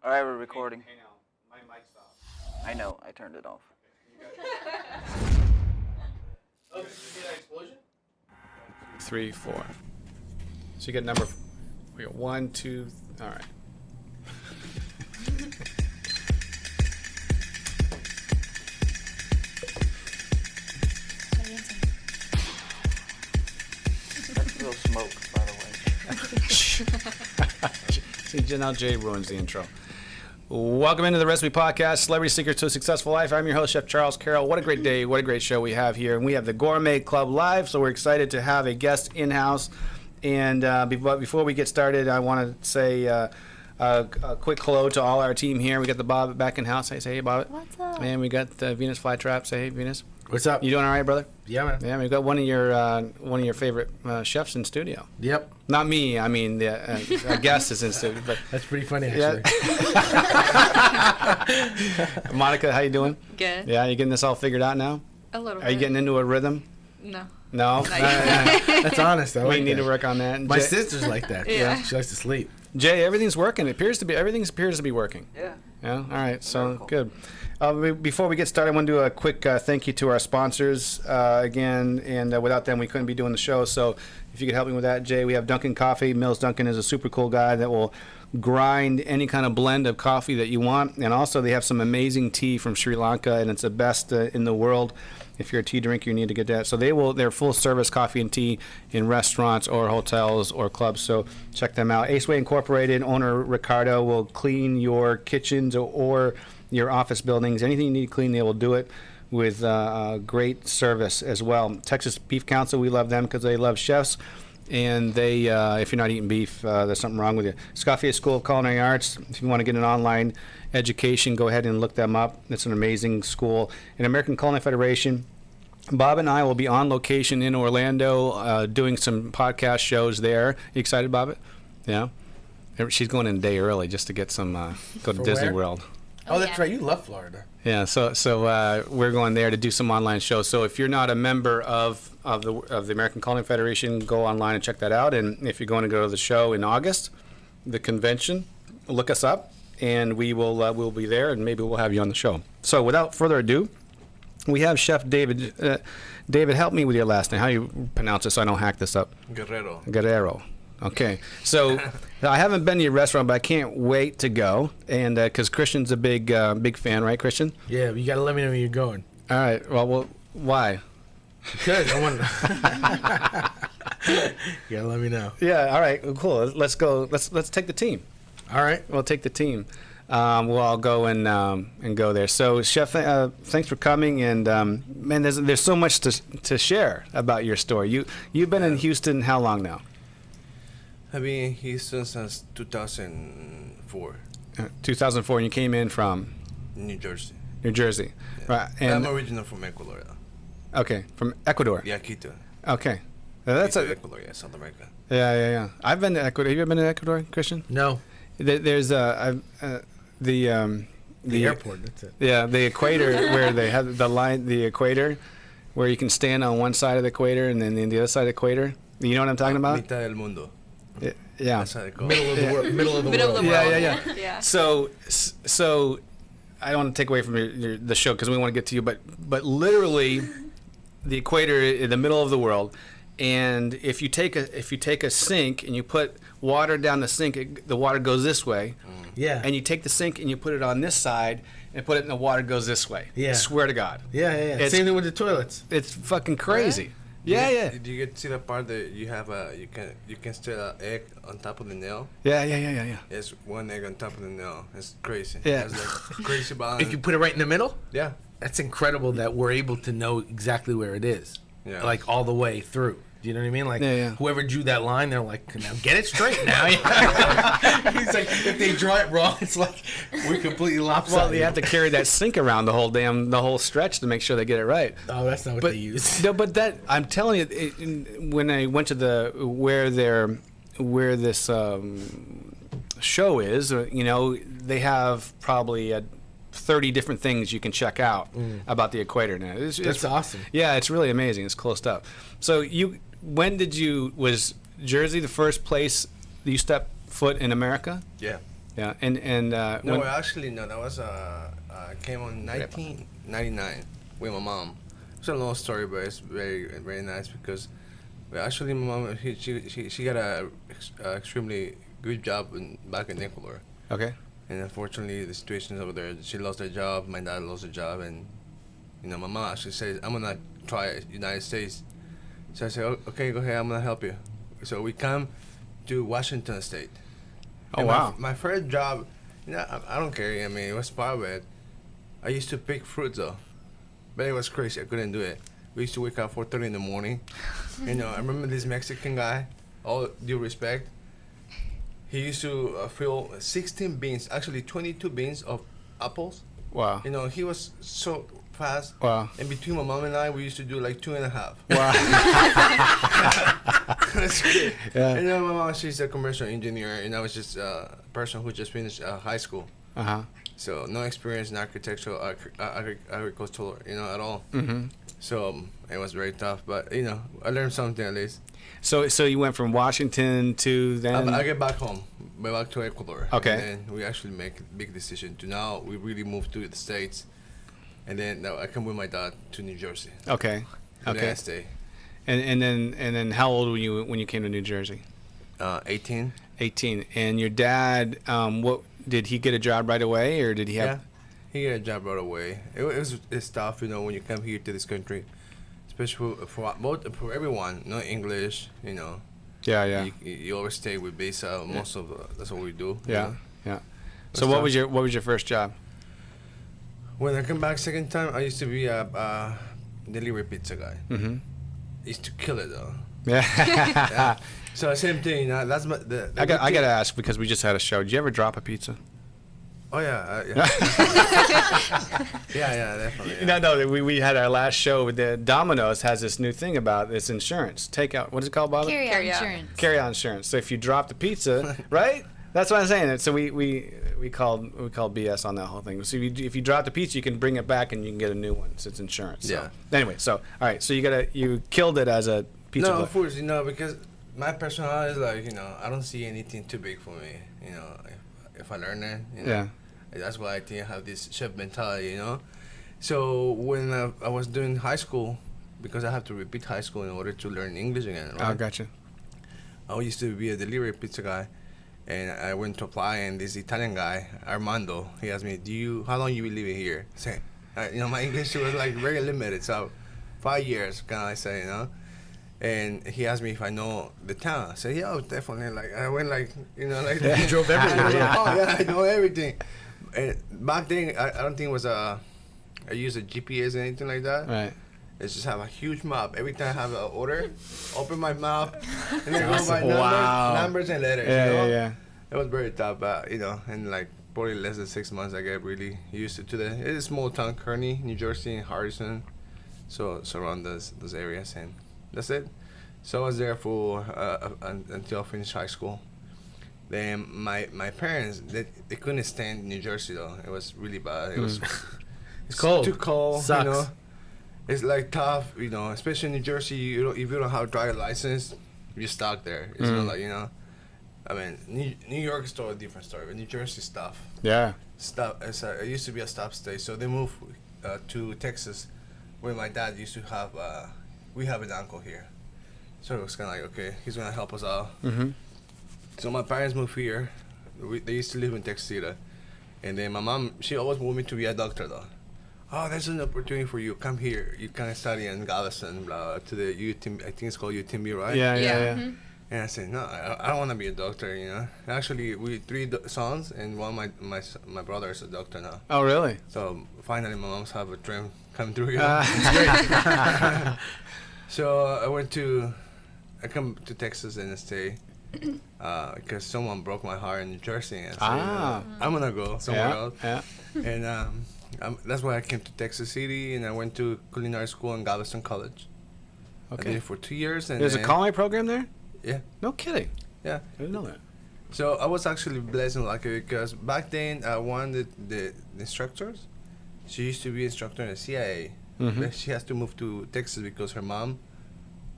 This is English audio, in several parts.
All right, we're recording. Hey now, my mic's off. I know, I turned it off. Oh, did you hear that explosion? 3, 4. So you get number. We got 1, 2. All right. That's real smoke, by the way. See, now Jay ruins the intro. Welcome into the Recipe Podcast, Celebrity Secrets to a Successful Life. I'm your host, Chef Charles Carroll. What a great day, what a great show we have here. And we have the Gourmet Club live, so we're excited to have a guest in-house. And before we get started, I want to say a quick hello to all our team here. We got the Bob back in house. Say hey, Bob. What's up? And we got the Venus Flytrap. Say hey, Venus. What's up? You doing all right, brother? Yeah, man. Yeah, we've got one of your favorite chefs in studio. Yep. Not me. I mean, a guest is in studio. But That's pretty funny, actually. yeah. Monica, how you doing? Good. Yeah, you getting this all figured out now? A little bit. Are you getting into a rhythm? No. No. Not yet. That's honest. I We like need that. to work on that. My Jay, sister's like that. Yeah. She likes to sleep. Jay, everything's working. Everything appears to be working. Yeah. Yeah. All right. So Miracle. good. Before we get started, I want to do a quick thank you to our sponsors again. And without them, we couldn't be doing the show. So if you could help me with that, Jay, we have Dunkin' Coffee. Mills Dunkin' is a super cool guy that will grind any kind of blend of coffee that you want. And also, they have some amazing tea from Sri Lanka, and it's the best in the world. If you're a tea drinker, you need to get that. So they're full service coffee and tea in restaurants or hotels or clubs. So check them out. Aceway Incorporated owner Ricardo will clean your kitchens or your office buildings. Anything you need to clean, they will do it with great service as well. Texas Beef Council, we love them because they love chefs. And they, if you're not eating beef, there's something wrong with you. Scofield School of Culinary Arts, if you want to get an online education, go ahead and look them up. It's an amazing school. And American Culinary Federation, Bob and I will be on location in Orlando doing some podcast shows there. You excited, Bob? Yeah? She's going in a day early just to get some, go to For Disney where? World. Oh, that's right. You love Florida. Yeah, so we're going there to do some online shows. So if you're not a member of the American Culinary Federation, go online and check that out. And if you're going to go to the show in August, the convention, look us up, and we'll be there, and maybe we'll have you on the show. So without further ado, we have Chef David. David, help me with your last name. How do you pronounce it so I don't hack this up? Guerrero. Guerrero. Okay, so I haven't been to your restaurant, but I can't wait to go, and because Christian's a big fan, right, Christian? Yeah, but you got to let me know where you're going. All right. Well, why? Because I want to. You got to let me know. Yeah. All right. Well, cool. Let's go. Let's take the team. All right. We'll take the team. We'll all go and go there. So, Chef, thanks for coming. And man, there's so much to share about your story. You've been in Houston how long now? I've been in Houston since 2004, 2004. And you came in from New Jersey. New Jersey, Yeah. right? And I'm original from Ecuador. okay, from Ecuador. Yeah, Quito. Okay, that's Quito, a Ecuador, yeah, South America. yeah. I've been to Ecuador. Have you ever been to Ecuador, Christian? No. There's the airport. That's it. Yeah, the equator where they have the equator, where you can stand on one side of the equator and then the other side of the equator. You know what I'm talking about? Mitad del mundo. Yeah. That's how they call Middle it. of the world. Middle of the Middle world. of the Yeah, world. yeah. Yeah. So I don't want to take away from the show because we want to get to you, but literally, the equator in the middle of the world, and if you take a sink and you put water down the sink, the water goes this way. Yeah. And you take the sink and you put it on this side and put it in the water goes this way. Yeah. Swear to God. Yeah. It's- Same thing with the toilets. It's fucking crazy. Yeah. Did you get to see that part that you have you can still an egg on top of the nail? Yeah. It's one egg on top of the nail. It's crazy. Yeah. It's like crazy balance. If you put it right in the middle, yeah. that's incredible that we're able to know exactly where it is. Yeah. Like all the way through. Do you know what I mean? Like Yeah. whoever drew that line, they're like, now get it straight now. He's like, if they draw it wrong, it's like we're completely lopsided. Well, you have to carry that sink around the whole stretch to make sure they get it right. Oh, that's not what they use. No, but that I'm telling you, when I went to where this show is, they have probably 30 different things you can check out about the equator now. That's awesome. Yeah, it's really amazing. It's cool stuff. So was Jersey the first place you stepped foot in America? Yeah. Yeah, and No, when, actually, no. That was I came on 1999 with my mom. It's a long story, but it's very very nice because actually my mom she got a extremely good job back in Ecuador, okay, and unfortunately the situation over there, she lost her job. My dad lost her job, and my mom actually says I'm gonna try United States. So I said, okay, go ahead. I'm gonna help you. So we come to Washington State. oh And wow, My first job, I don't care. I mean, it was part of it. I used to pick fruits though, but it was crazy. I couldn't do it. We used to wake up 4:30 in the morning. I remember this Mexican guy. All due respect, he used to fill 16 bins, actually 22 bins of apples. wow, He was so fast. wow, And between my mom and I, we used to do like 2.5. wow, That's good. Yeah. And my mom, she's a commercial engineer, and I was just a person who just finished high school. uh-huh, So no experience in architectural, agricultural, at all. mm-hmm. So it was very tough, but I learned something at least. So you went from Washington to then. I get back home, back to Ecuador. Okay. And then we actually make a big decision to now we really move to the States, and then now I come with my dad to New Jersey. Okay, And then I okay, stay. and then how old were you when you came to New Jersey? 18. 18. And your dad, what did he get a job right away, or did he have? Yeah, he got a job right away. It's tough, when you come here to this country, especially for everyone, no English, Yeah, yeah, You always stay with visa. Most of that's what we do. yeah, yeah. It's So what tough. was your first job? When I come back second time, I used to be a delivery pizza guy. Mm-hmm. I used to kill it though. Yeah. Yeah. So same thing. That's my. I gotta ask because we just had a show. Did you ever drop a pizza? Oh yeah. Yeah, definitely. Yeah. No, we had our last show with the Domino's has this new thing about this insurance takeout. What is it called, Bob? Carry-out Carry-out. insurance. Carry-on insurance. So if you drop the pizza, right? That's what I'm saying. So we called BS on that whole thing. So if you drop the pizza, you can bring it back and you can get a new one. So it's insurance. So. Yeah. Anyway, so all right. So you killed it as a pizza. No, player. of course, because my personality is like, I don't see anything too big for me. If I learn it, Yeah. That's why I think I have this chef mentality, So when I was doing high school, because I have to repeat high school in order to learn English again, right? Oh, gotcha. I used to be a delivery pizza guy, and I went to apply, and this Italian guy, Armando, he asked me, how long you been living here? I said, my English was like very limited, so 5 years, can I say, And he asked me if I know the town. I said, yeah, definitely. Like I went You drove everywhere, yeah. Oh yeah, I know everything. And back then, I don't think it was I used a GPS or anything like that. Right. It's just have a huge map. Every time I have an order, open my map, and then go by Wow. numbers and letters. Yeah. It was very tough, but in like probably less than 6 months, I get really used to that. It's a small town, Kearney, New Jersey, and Harrison, so around those areas, and that's it. So I was there for until I finished high school. Then my parents they couldn't stand New Jersey though. It was really bad. It was it's cold. too cold. Sucks. It's like tough. Especially in New Jersey. If you don't have a driver's license, you're stuck there. It's not like I mean, New York is still a different story, but New Jersey is tough. Yeah. It used to be a stop state, so they moved to Texas, where my dad used to have. We have an uncle here, so it was kind of like, okay, he's gonna help us out. Mm-hmm. So my parents moved here. They used to live in Texas City, and then my mom, she always wanted me to be a doctor though. Oh, there's an opportunity for you. Come here. You can study in Galveston, blah, to the UTM. I think it's called UTMB, right? Yeah. Yeah. And I said, no, I don't want to be a doctor, Actually, we 3 sons, and one my brother is a doctor now. Oh, really? So finally, my mom's have a dream come true. So I come to Texas and stay because someone broke my heart in New Jersey. And I said, I'm gonna go somewhere else. Yeah. And that's why I came to Texas City, and I went to culinary school in Galveston College. I did Okay. it for 2 years. And There's a then- culinary program there? Yeah. No kidding. Yeah. I didn't know that. So I was actually blessed and lucky because back then one of the instructors, she used to be instructor in the CIA. Mhm. But she has to move to Texas because her mom,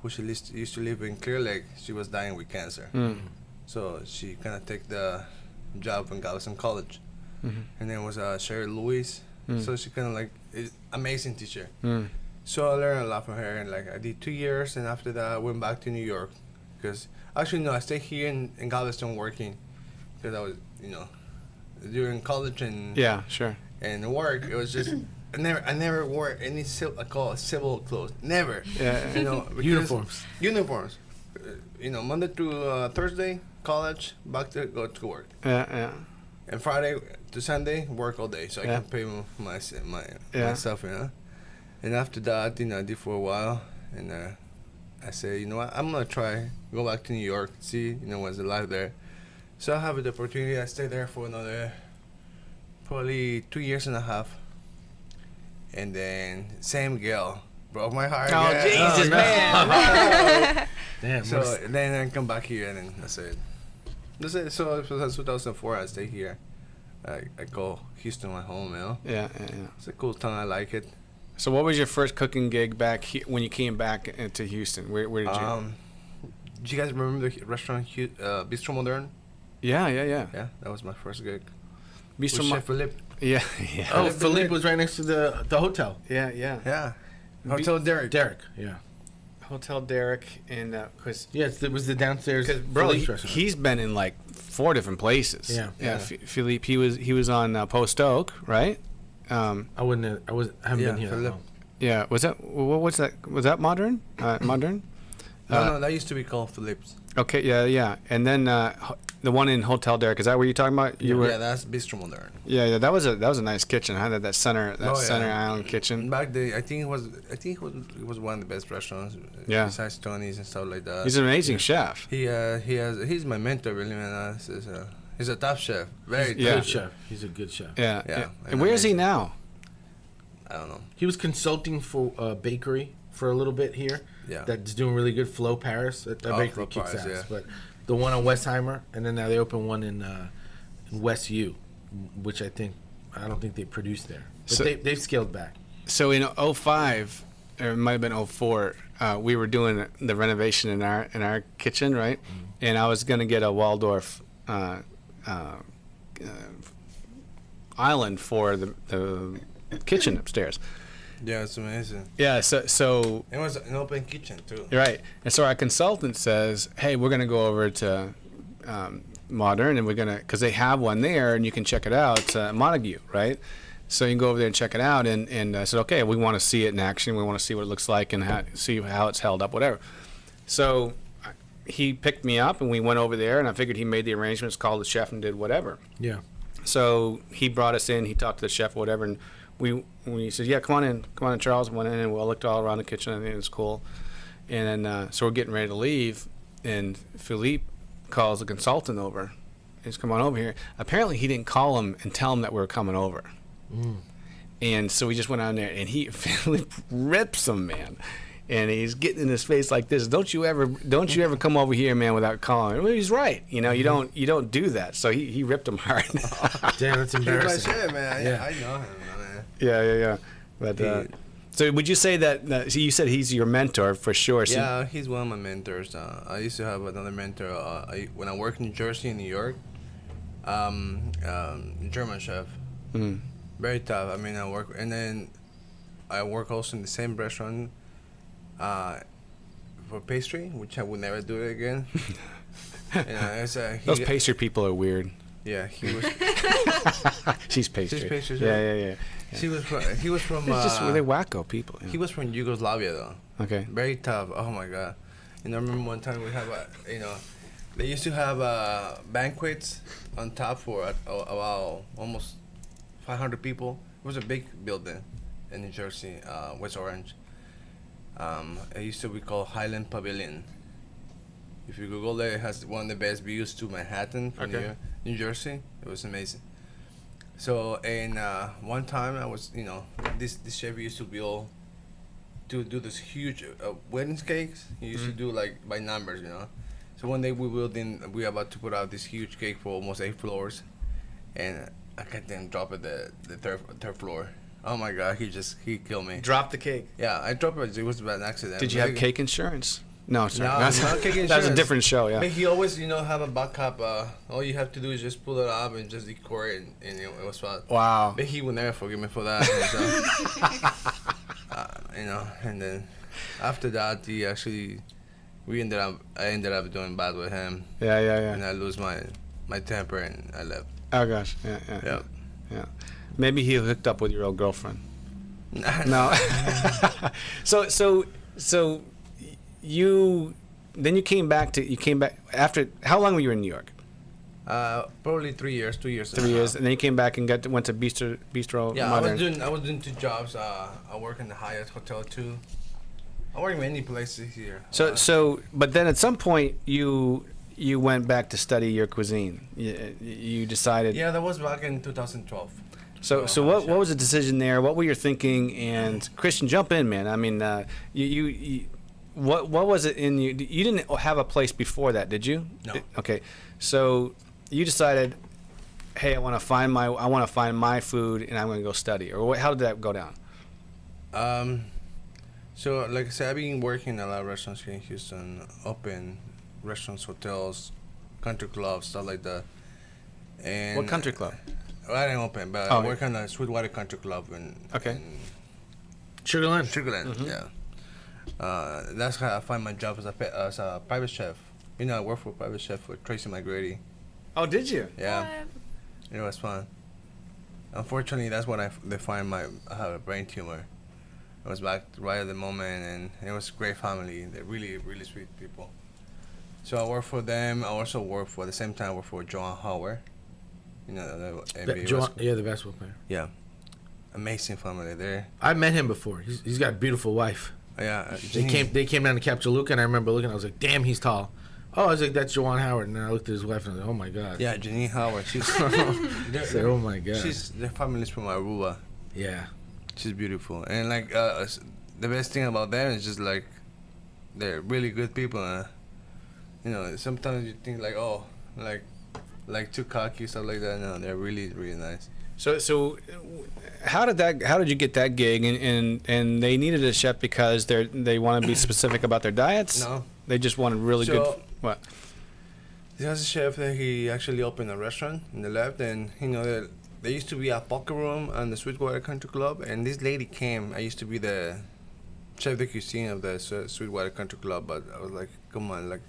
who she used to live in Clear Lake, she was dying with cancer. Mm. So she kind of take job in Galveston College. Her name was Sherry Lewis. So she kind of like amazing teacher. So I learned a lot from her, and like I did 2 years, and after that I went back to New York, because actually no, I stayed here in Galveston working, because I was during college and Yeah, sure. and work. It was just I never wore any civil clothes. Never. Yeah. Because uniforms. Monday through Thursday, college, back to go to work. Yeah. And Friday to Sunday, work all day, so I Yeah. can pay myself, And after that, I did for a while, and I said, you know what, I'm gonna try go back to New York, see, what's the life there. So I have the opportunity. I stayed there for another probably 2 years and a half, and then same girl broke my heart. Oh, again. Jesus, man. Damn. So then I come back here, and then that's it. That's it. So since 2004, I stay here. I call Houston my home, Yeah. It's a cool town. I like it. So what was your first cooking gig back when you came back to Houston? Where did you? Do you guys remember the restaurant Bistro Modern? Yeah. Yeah, that was my first gig. Bistro With Mo- Chef Philippe. Yeah. Oh, Philippe was right next to the hotel. Yeah. Yeah. Hotel Derek. Derek. Yeah. Hotel Derek, and cause Yeah, it was the downstairs. bro, Philippe's restaurant. he's been in like 4 different places. Yeah. Philippe, he was on Post Oak, right? I haven't been here. that Philippe. long. Yeah. What's that? Was that Modern? Modern? No, that used to be called Philippe's. Okay. Yeah. And then the one in Hotel Derek. Is that what you're talking about? Yeah, that's Bistro Modern. Yeah. That was a nice kitchen. Huh? That center center yeah. island kitchen. Back then, I think it was one of the best restaurants. Yeah. Besides Tony's and stuff like that. He's an amazing chef. He's my mentor, really, man. He's a top chef. Very Yeah. Good chef. He's a good chef. Yeah. Yeah. And where is he now? I don't know. He was consulting for a bakery for a little bit here. Yeah. That's doing really good. Flo Paris. That bakery Flo kicks Paris, ass. yeah. But the one on Westheimer, and then now they opened one in West U, which I don't think they produce there. But So- they've scaled back. So in 05, or it might have been 04, we were doing the renovation in our kitchen, right? And I was gonna get a Waldorf island for the kitchen upstairs. Yeah, it's amazing. Yeah. So It was an open kitchen too. right. And so our consultant says, "Hey, we're gonna go over to Modern, and we're gonna, because they have one there, and you can check it out. It's Montague, right? So you can go over there and check it out." And I said, "Okay, we want to see it in action. We want to see what it looks like and see how it's held up, whatever." So he picked me up, and we went over there, and I figured he made the arrangements, called the chef, and did whatever. Yeah. So he brought us in. He talked to the chef or whatever, and we said, "Yeah, come on in, Charles." Went in, and we all looked all around the kitchen. I think it was cool. And then so we're getting ready to leave, and Philippe calls the consultant over. He's, "Come on over here." Apparently, he didn't call him and tell him that we were coming over. And so we just went on there, and Philippe rips him, man. And he's getting in his face like this. Don't you ever come over here, man, without calling. Well, he's right. You don't do that. So he ripped him hard. Damn, that's He's my embarrassing. chef, man. Yeah. I know him, man. Yeah. But so would you say that? So you said he's your mentor for sure. So Yeah, he's one of my mentors. I used to have another mentor when I worked in Jersey and New York. German chef. Very tough. I mean, and then I work also in the same restaurant for pastry, which I would never do it again. those pastry people are weird. Yeah, he was. She's pastry. She's pastry, Yeah. He was from. It's just really wacko people. Yeah. He was from Yugoslavia though. Okay. Very tough. Oh my god. I remember one time we have they used to have banquets on top for about almost 500 people. It was a big building in New Jersey, West Orange. It used to be called Highland Pavilion. If you Google it, it has one of the best views to Manhattan from New Jersey. It was amazing. So, and one time I was, this chef used to build, to do this huge wedding cakes. He used to do like by numbers, So one day we were about to put out this huge cake for almost 8 floors, and I got them drop it the third floor. Oh my god, he killed me. Drop the cake. Yeah, I dropped it. It was an accident. Did you have cake insurance? No, sorry. No, that's not kicking that's a insurance. different show. Yeah. But he always, have a backup. All you have to do is just pull it up and just decor it, and it was fun. Wow. But he would never forgive me for that. And so, and then after that, I ended up doing bad with him, Yeah. and I lose my temper, and I left. Oh gosh. Yeah. Maybe he hooked up with your old girlfriend. No. So you came back after how long were you in New York? Probably 3 years, 2 years. 3 years, and then you came back and went to Bistro Yeah, Modern. I was doing 2 jobs. I work in the Hyatt Hotel too. I work in many places here. But then at some point you went back to study your cuisine. You decided. Yeah, that was back in 2012. So what was the decision there? What were you thinking? And Christian, jump in, man. I mean, you what was it in you? You didn't have a place before that, did you? No. Okay, so you decided, hey, I want to find my food, and I'm going to go study. Or how did that go down? So like I said, I've been working in a lot of restaurants here in Houston, open restaurants, hotels, country clubs, stuff like that. And What country club? Well, I didn't open, but Oh, I work on a Sweetwater Country Club Okay. in Sugarland. Sugarland. Mm-hmm. Yeah. That's how I find my job as a private chef. I work for a private chef for Tracy McGrady. Oh, did you? Yeah. It was fun. Unfortunately, that's when they find I have a brain tumor. I was back right at the moment, and it was a great family. They're really, really sweet people. So I work for them. I also work for, at the same time, I work for Joan Howard. The NBA The basketball player. Yeah. Amazing family there. I met him before. He's got a beautiful wife. Yeah. They came down to capture Luca, and I remember looking. I was like, "Damn, he's tall." Oh, I was like, "That's Joanne Howard." And then I looked at his wife, and I was like, "Oh my god." Yeah, Janine Howard. She's. I said, "Oh my god." Their family's from Aruba. Yeah. She's beautiful, and the best thing about them is just like they're really good people. Sometimes you think like, oh, like too cocky, stuff like that. No, they're really, really nice. So how did you get that gig? And they needed a chef because they want to be specific about their diets. No, They just wanted really good. What? there's a chef that he actually opened a restaurant in the left, and there used to be a poker room on the Sweetwater Country Club, and this lady came. I used to be the chef de cuisine of the Sweetwater Country Club, but I was like, come on, like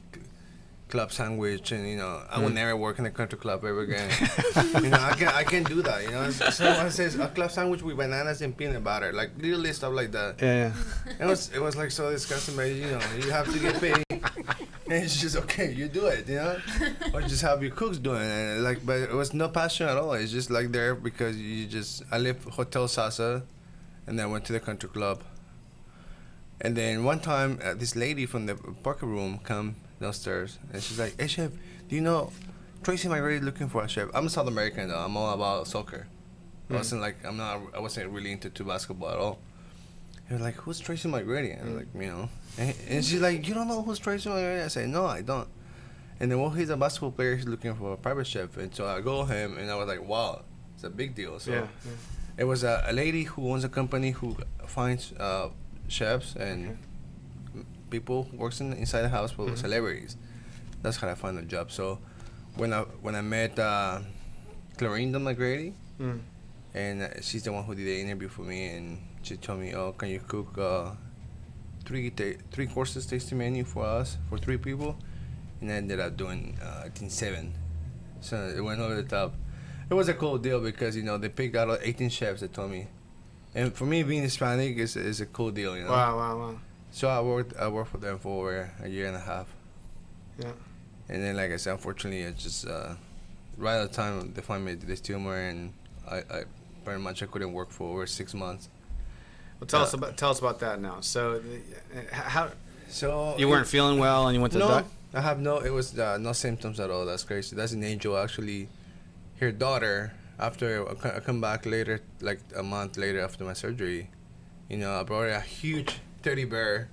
club sandwich, and I would never work in a country club ever again. I can't do that. Someone says a club sandwich with bananas and peanut butter, like literally stuff like that. Yeah. It was like so disgusting, but you have to get paid. And it's just okay, you do it, or just have your cooks doing it, and but it was no passion at all. It's just like there because I left Hotel Sasa, and then I went to the country club. And then one time, this lady from the poker room come downstairs, and she's like, "Hey chef, do you know Tracy McGrady looking for a chef?" I'm South American though. I'm all about soccer. I wasn't really into basketball at all. They were like, "Who's Tracy McGrady?" And I'm like, And she's like, "You don't know who's Tracy McGrady?" I say, "No, I don't." And then, he's a basketball player. He's looking for a private chef. And so I go to him, and I was like, "Wow, it's a big deal." So it was a lady who owns a company who finds chefs and people who works inside the house for celebrities. That's how I found the job. So when I met Clorinda McGrady, and she's the one who did the interview for me, and she told me, "Oh, can you cook three courses tasting menu for us for 3 people?" And I ended up doing I think 7. So it went over the top. It was a cool deal because they picked out 18 chefs. They told me, and for me being Hispanic is a cool deal. Wow. So I worked for them for over a year and a half. Yeah. And then, like I said, unfortunately, it's just right at the time they found me this tumor, and I pretty much I couldn't work for over 6 months. Well, tell us about that now. So, how? So You weren't feeling well, and you went to the No, doctor? I have it was no symptoms at all. That's crazy. That's an angel. Actually, her daughter, after I come back later, like a month later after my surgery, I brought her a huge teddy bear,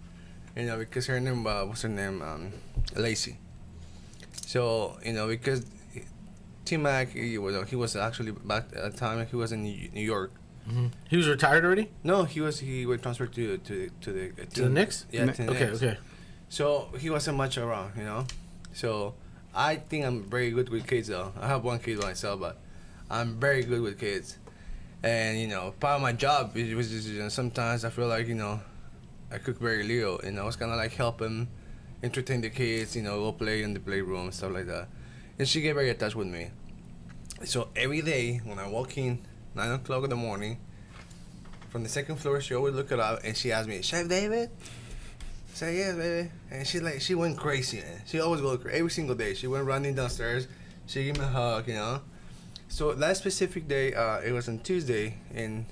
because her name, what's her name? Lacey. So, because T-Mac, he was actually back at the time, he was in New York. Mm-hmm. He was retired already? No, he was transferred to the To the Knicks? Yeah, to the Knicks. Okay. So he wasn't much around, you know. So I think I'm very good with kids though. I have one kid myself, but I'm very good with kids. And you know, part of my job it was just, you know, sometimes I feel like, you know, I cook very little, and I was kind of like helping entertain the kids, you know, go play in the playroom and stuff like that. And she get very attached with me. So every day when I walk in, 9 o'clock in the morning, from the second floor, she always look it up and she asked me, Chef David? I said, yes, baby. And she went crazy, man. She always go crazy. Every single day. She went running downstairs. She gave me a hug, you know. So that specific day, it was on Tuesday, and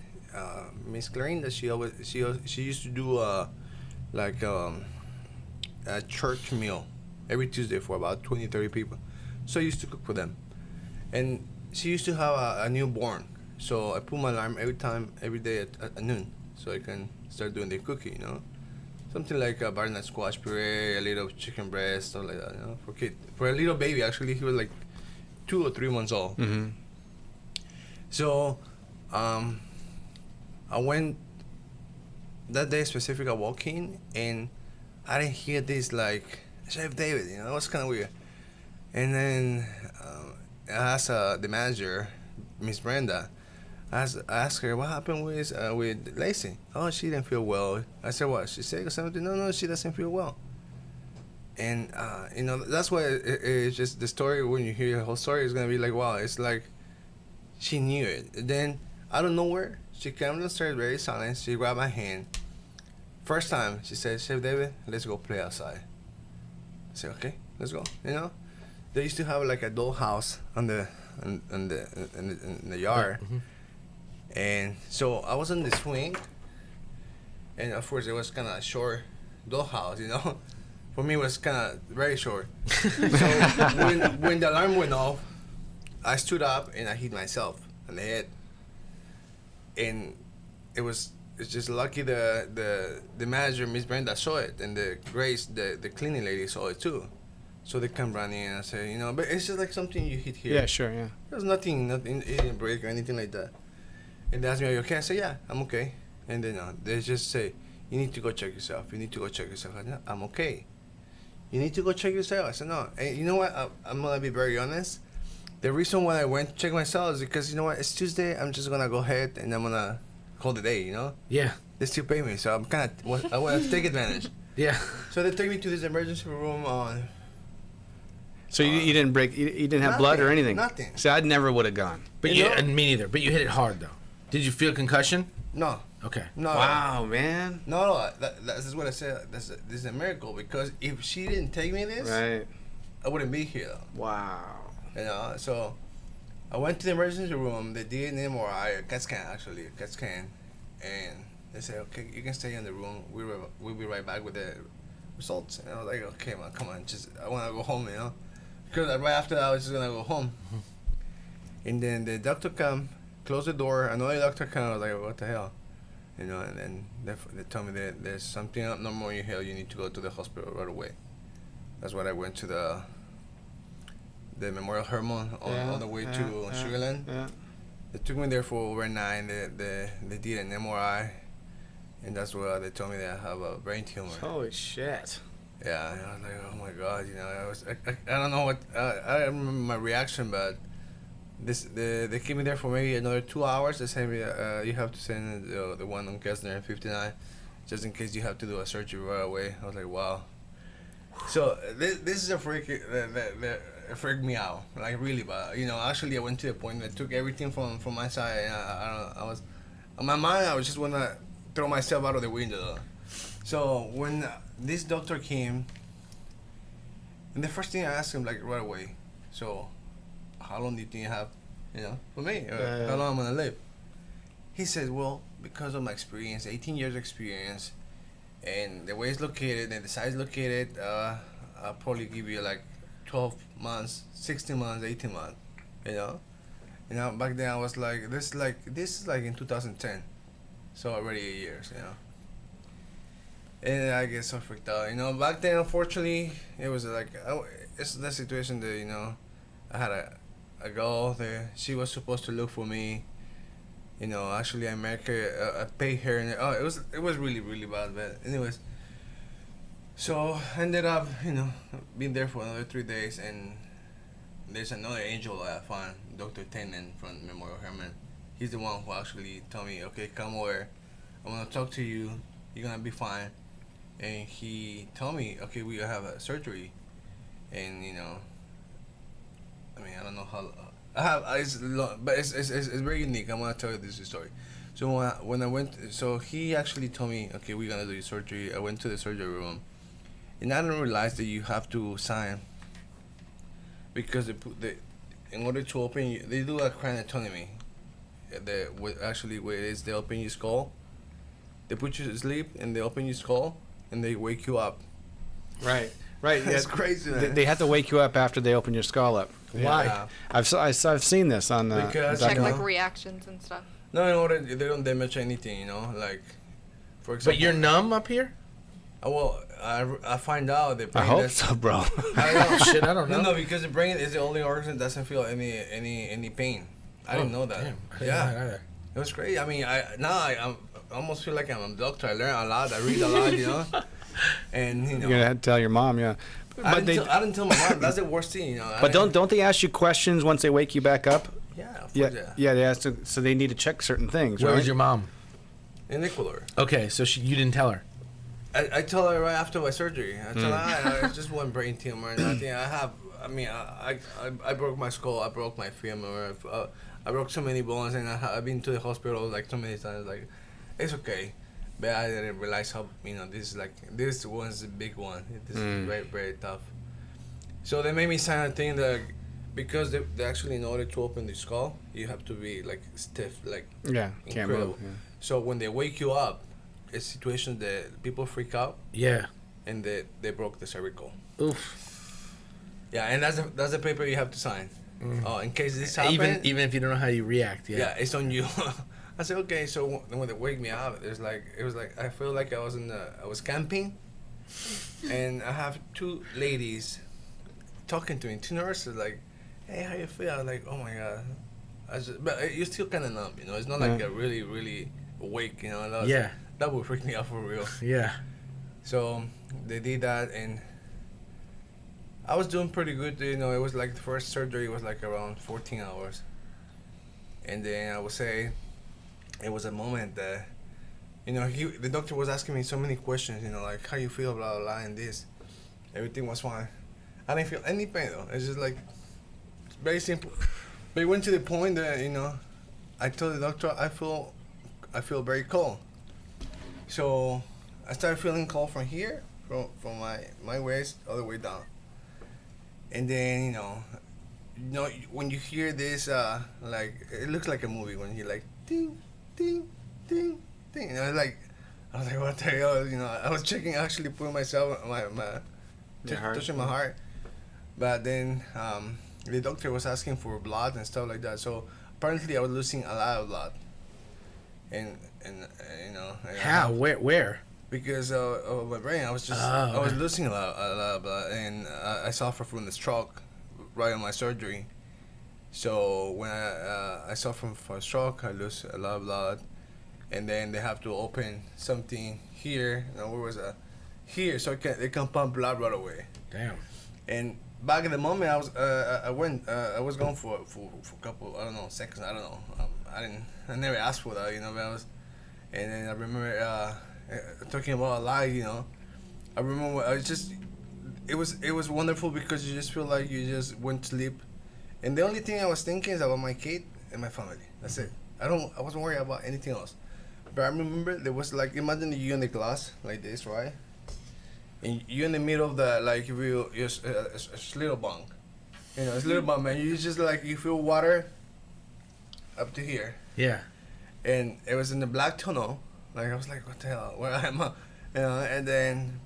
Miss Clarinda, she used to do a church meal every Tuesday for about 20, 30 people. So I used to cook for them. And she used to have a newborn. So I put my alarm every day at noon, so I can start doing the cooking, you know. Something like a butternut squash puree, a little chicken breast, stuff like that, you know, for kid. For a little baby, actually, he was like 2 or 3 months old. Mm-hmm. So, I went that day specific. I walked in and I didn't hear this like Chef David, you know, it was kind of weird. And then I asked the manager, Miss Brenda. I asked her what happened with Lacey. Oh, she didn't feel well. I said, what? She sick or something? No, she doesn't feel well. And you know, that's why it's just the story. When you hear the whole story, it's gonna be like, wow, it's like she knew it. And then out of nowhere, she came downstairs very silent. She grabbed my hand. First time, she said, Chef David, let's go play outside. I said, okay, let's go. You know, they used to have like a doll house in the yard. Mm-hmm. And so I was on the swing, and of course it was kind of a short dollhouse, you know. For me, it was kind of very short. So when the alarm went off, I stood up and I hit myself on the head. And it's just lucky the manager, Miss Brenda, saw it, and the Grace, the cleaning lady, saw it too. So they come running and I say, you know, but it's just like something you hit here. Yeah, sure, yeah. There's nothing, it didn't break or anything like that. And they asked me, are you okay? I said, yeah, I'm okay. And then they just say, you need to go check yourself. You need to go check yourself. I said, I'm okay. You need to go check yourself. I said, no. And you know what? I'm going to be very honest. The reason why I went to check myself is because, you know what? It's Tuesday. I'm just going to go ahead and I'm going to call the day, you know? Yeah. They still pay me. So I want to take advantage. Yeah. So they take me to this emergency room on. So you didn't break, you didn't have blood or Nothing, anything? nothing. See, I never would have gone. But You know? and me neither. But you hit it hard though. Did you feel concussion? No. Okay. No. Wow, man. No, that's what I said. This is a miracle, because if she didn't take me this, Right. I wouldn't be here. Wow. You know, so I went to the emergency room. They did an MRI, a CAT scan actually, a CAT scan, and they said, okay, you can stay in the room. We'll be right back with the results. And I was like, okay, man, come on, I want to go home, you know, because right after that I was just gonna go home. And then the doctor come, close the door. Another doctor come. I was like, what the hell, you know? And then they told me that there's something abnormal in your head. You need to go to the hospital right away. That's why I went to the Memorial Hermann on the way to Sugar Land. Yeah. They took me there for overnight. They did an MRI, and that's where they told me that I have a brain tumor. Holy shit. Yeah, and I was like, oh my god, you know, I don't know what I remember my reaction, but they keep me there for maybe another 2 hours. They said you have to send the one on Kessler 59, just in case you have to do a surgery right away. I was like, wow. So this is a freak that freaked me out, like really bad. You know, actually I went to the point that took everything from my side. And I was, on my mind, I was just wanna throw myself out of the window. So when this doctor came, and the first thing I asked him, like right away, so how long do you think you have, you know, for me? How long I'm gonna live? He said, well, because of my experience, 18 years experience, and the way it's located and the size located, I'll probably give you like 12 months, 16 months, 18 months, you know? You know, back then I was like, this is like in 2010, so already 8 years, you know? And I get so freaked out, you know? Back then, unfortunately, it was like, it's the situation that, you know, I had a girl there. She was supposed to look for me. You know, actually, I paid her, and it was really, really bad. But anyways, So I ended up, being there for another 3 days, and there's another angel I found, Dr. Tenen from Memorial Hermann. He's the one who actually told me, okay, come over. I want to talk to you. You're going to be fine. And he told me, okay, we have a surgery. And, I don't know how... but it's very unique. I want to tell you this story. So when I went... So he actually told me, okay, we're going to do your surgery. I went to the surgery room. And I didn't realize that you have to sign, because in order to open, they do a craniotomy. Where it is, they open your skull, they put you to sleep, and they open your skull, and they wake you up. Right. That's crazy, man. They have to wake you up after they open your skull up. Why? Yeah. I've seen this on the Because- Check You like know? reactions and stuff. No, in order they don't damage anything, like, for example. But you're numb up here? Well, I find out the brain. I hope that's- so, bro. I don't know. Shit, I don't know. No, because the brain is the only organ that doesn't feel any pain. I didn't know that. Damn, I didn't Yeah. know that either. It was crazy. I mean, I almost feel like I'm a doctor. I learn a lot. I read a lot, and You're gonna have to tell your mom, yeah. I But didn't tell my mom. That's the worst thing, But don't they ask you questions once they wake you back up? Yeah, of Yeah, course, yeah. They ask. So they need to check certain things. Where right? was your mom? In Ecuador, Okay, so you didn't tell her. I tell her right after my surgery. I tell her it's just one brain tumor, and I think I broke my skull. I broke my femur. I broke so many bones, and I've been to the hospital like so many times. Like, it's okay. But I didn't realize how this one's a big one. This is very, very tough. So they made me sign a thing that because they actually, in order to open the skull, you have to be like stiff, like Yeah, can't move. incredible. So when they wake you up, it's situations that people freak out, Yeah. and they broke the cervical. Oof. Yeah, and that's the paper you have to sign. Oh, in case this happens. Even if you don't know how you react. Yeah. Yeah, it's on you. I said, okay. So when they wake me up, it was like I feel like I was camping, and I have two ladies talking to me, two nurses, like, hey, how you feel? I'm like, oh my god. But you're still kind of numb, It's not like Yeah. a really, really awake, Yeah. That would freak me out for real. Yeah. So they did that, and I was doing pretty good. It was like the first surgery was like around 14 hours, and then I would say it was a moment that, the doctor was asking me so many questions, like how you feel, blah blah blah, and this, everything was fine. I didn't feel any pain though. It's just like it's very simple. But it went to the point that I told the doctor I feel very cold. So I started feeling cold from here, from my waist all the way down. And then when you hear this, like it looks like a movie when you like ding, ding, ding, ding. I was like, what the hell? I was checking, actually putting myself touching my heart. But then the doctor was asking for blood and stuff like that. So apparently I was losing a lot of blood. And How? Where? because of my brain, I was losing a lot of blood, and I suffer from the stroke right on my surgery. So when I suffer from a stroke, I lose a lot of blood, and then they have to open something here. Where was that? Here, so they can pump blood right away. Damn. And back in the moment, I was going for a couple, I don't know, seconds. I don't know. I never asked for that, but and then I remember talking about a lie, I remember it was wonderful because you just feel like you just went to sleep, and the only thing I was thinking is about my kid and my family. That's it. I wasn't worried about anything else. But I remember there was like, imagine you in the glass like this, right? And you in the middle of the, like, if you're a little bunk, it's little bunk, man. You just like, you feel water up to here. Yeah. And it was in the black tunnel. Like, I was like, what the hell? Where am I? And then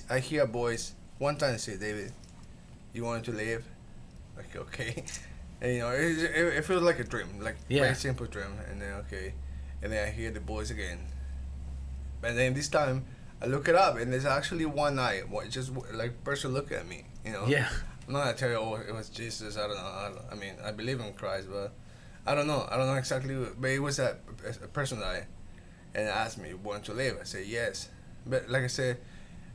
I hear a voice one time say, David, you wanted to leave? Like, okay. And, it feels like a dream, like, very simple dream. And then, okay. And then I hear the voice again. And then this time, I look it up, and there's actually one eye, just like person looking at me, Yeah. I'm not gonna tell you, it was Jesus. I don't know. I mean, I believe in Christ, but I don't know. I don't know exactly. But it was a person eye, and asked me, "Want to live?" I said yes. But like I said,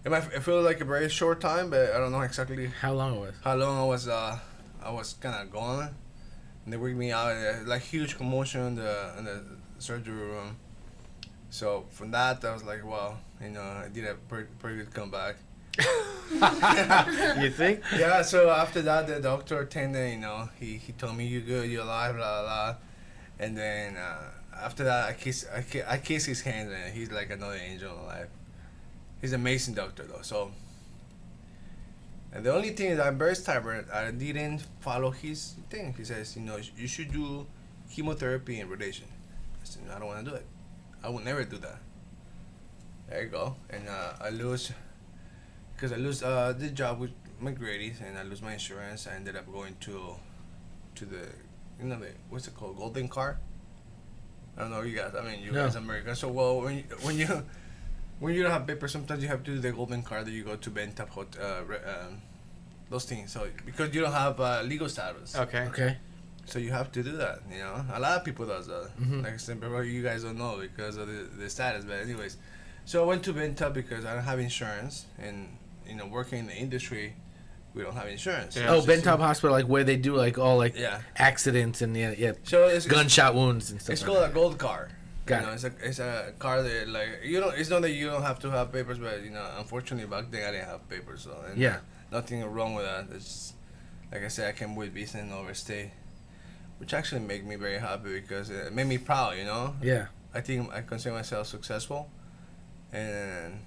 It felt like a very short time, but I don't know exactly How long it was? how long I was kind of gone. And they worked me out, like huge commotion in the surgery room. So from that, I was like, wow, you know, I did a pretty good comeback. You think? Yeah, so after that, the doctor attended, you know, he told me, you're good, you're alive, blah, blah, blah. And then after that, I kiss his hands, and he's like another angel in life. He's an amazing doctor, though. So, and the only thing is I'm very stubborn. I didn't follow his thing. He says, you know, you should do chemotherapy and radiation. I said, no, I don't want to do it. I will never do that. There you go. And I lose the job with McGrady, and I lose my insurance. I ended up going to the, you know, what's it called, golden car. I don't know, you guys. I mean, you guys, America. So well, when you don't have paper, sometimes you have to do the golden card that you go to Bentap those things. So because you don't have legal status, Okay. so you have to do that. You know, a lot of people does that. Mhm. Like I said, but you guys don't know because of the status. But anyways, so I went to Bentap because I don't have insurance, and you know, working in the industry, we don't have insurance. Yeah. Oh, So- Bentop Hospital, like where they do like all like Yeah. accidents and So it's gunshot wounds and stuff. It's like called that. a gold car. Got You know, it's a car that like you don't. It's not that you don't have to have papers, but you know, unfortunately back then I didn't have papers, so and Yeah. nothing wrong with that. It's just, like I said, I came with business and overstay, which actually made me very happy because it made me proud. You know, Yeah. I think I consider myself successful, and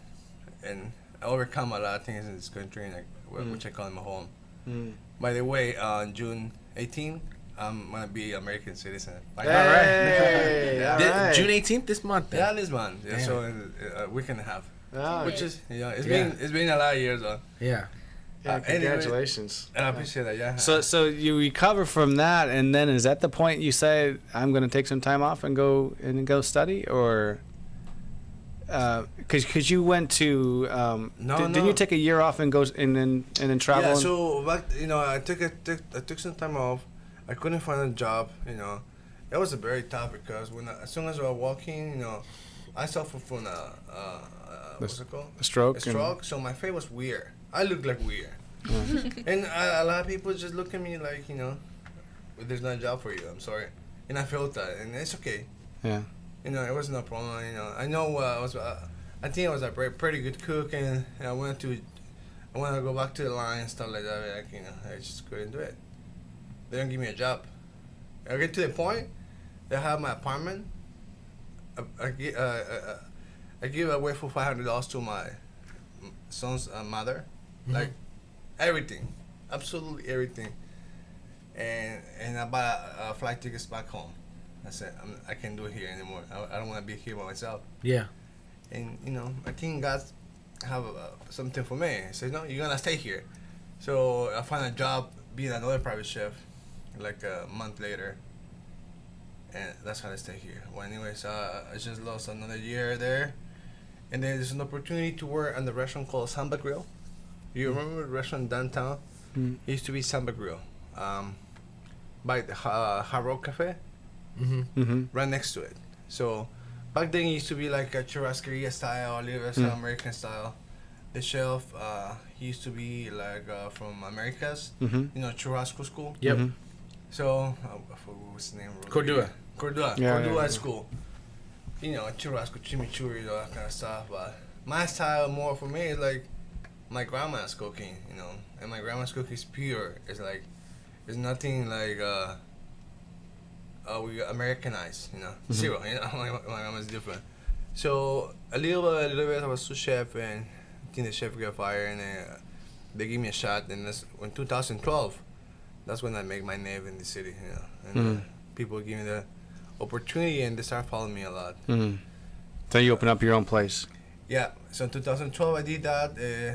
I overcome a lot of things in this country, and which I call my home. Mm. By the way, on June 18th, I'm gonna be American citizen. Hey, all right. June 18th this month. Then. Yeah, this month. Yeah, Damn. so a week and a half. Oh, Which is it's Yeah. been a lot of years though. Yeah. yeah, anyway. congratulations. And I appreciate that. Yeah. So you recover from that, and then is that the point you say I'm going to take some time off and go study, or because you went to didn't you take a year off and go and then travel? Yeah. and- So back, you know, I took some time off. I couldn't find a job. You know, it was very tough because as soon as I was walking, you know, I suffered from what's it called? a stroke. A stroke. So my face was weird. I looked like weird. And a lot of people just look at me like, you know, there's not a job for you. I'm sorry. And I felt that, and it's okay. Yeah. You know, it was no problem. You know, I know I think I was a pretty good cook, and I wanted to go back to the line and stuff like that. But like, you know, I just couldn't do it. They don't give me a job. I get to the point they have my apartment. I give away for $500 to my son's mother, like everything, absolutely everything, and I buy flight tickets back home. I said I can't do it here anymore. I don't want to be here by myself. Yeah. And you know, I think God have something for me. He said, no, you're gonna stay here. So I found a job being another private chef, like a month later, and that's how I stay here. Well, anyways, I just lost another year there, and then there's an opportunity to work on the restaurant called Samba Grill. You remember the restaurant downtown? Mm. It used to be Samba Grill, by the Hard Rock Cafe, Mm-hmm. right next to it. So back then it used to be like a churrascaria style, a little bit American style. The chef, he used to be like from Americas, Mm-hmm. you know, churrasco school. Yep. Mhm. So I forgot what's his name. Cordua. Cordua Yeah, yeah. school. You know, churrasco, chimichurri, all that kind of stuff. But my style more for me is like my grandma's cooking, you know, and my grandma's cooking is pure. It's like, it's nothing like we Americanized, you know, zero. You know, my grandma's different. So a little bit, I was sous chef, and I think the chef got fired, and they gave me a shot. And that's in 2012. That's when I make my name in the city, you know, and people give me the opportunity, and they start following me a lot. Mm-hmm. So you open up your own place. Yeah, so in 2012 I did that.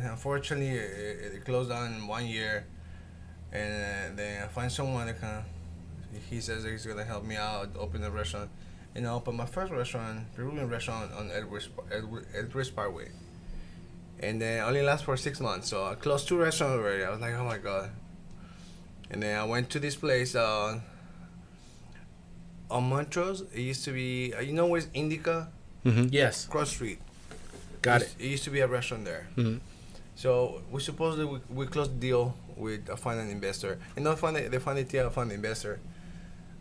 Unfortunately, it closed down in 1 year, and then I find someone that he says that he's gonna help me out, open a restaurant, and I opened my first restaurant, Peruvian restaurant on Edwards Parkway, and then it only lasts for 6 months. So I closed 2 restaurants already. I was like, oh my god. And then I went to this place on Montrose. It used to be, you know where's Indica? Mm-hmm. Yes. Cross Street. Got it. It used to be a restaurant there. Mm-hmm. So we supposedly we closed the deal with a finding investor. And the funny thing I found the investor.